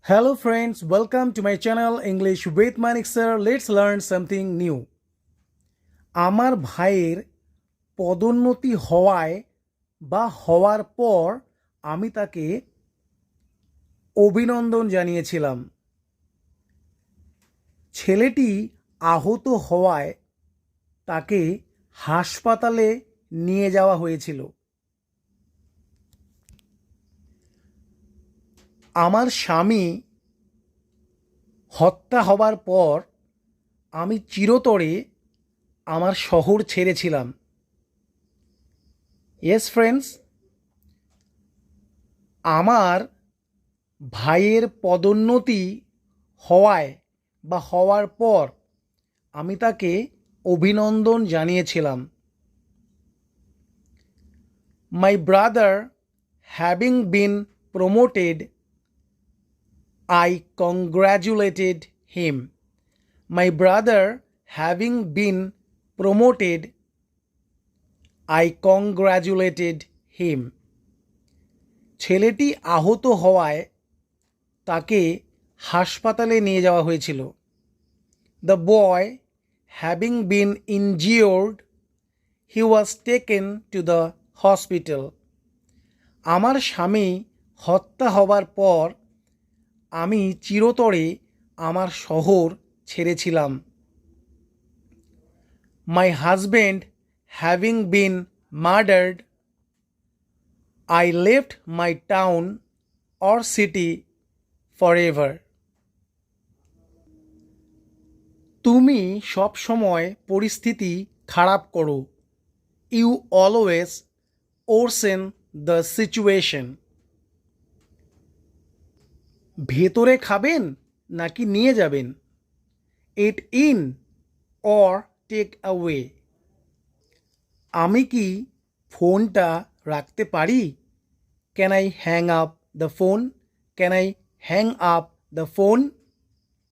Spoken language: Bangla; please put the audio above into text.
Hello friends, welcome to my channel English with Manik Sir. Let's learn something new. আমার ভাইয়ের পদোন্নতি হওয়ায় বা হওয়ার পর আমি তাকে অভিনন্দন জানিয়েছিলাম। ছেলেটি আহত হওয়ায় তাকে হাসপাতালে নিয়ে যাওয়া হয়েছিল। আমার স্বামী হত্যা হবার পর আমি চিরতরে আমার শহর ছেড়েছিলাম। ইয়েস ফ্রেন্ডস, আমার ভাইয়ের পদোন্নতি হওয়ায় বা হওয়ার পর আমি তাকে অভিনন্দন জানিয়েছিলাম। My brother having been promoted, I congratulated him. My brother having been promoted, I congratulated him. ছেলেটি আহত হওয়ায় তাকে হাসপাতালে নিয়ে যাওয়া হয়েছিল। The boy having been injured, he was taken to the hospital. আমার স্বামী হত্যা হবার পর আমি চিরতরে আমার শহর ছেড়েছিলাম। My husband having been murdered, I left my town or city forever. তুমি সব সময় পরিস্থিতি খারাপ করো। You always worsen the situation. ভেতরে খাবেন নাকি নিয়ে যাবেন? Eat in or take away. আমি কি ফোনটা রাখতে পারি? Can I hang up the phone? Can I hang up the phone?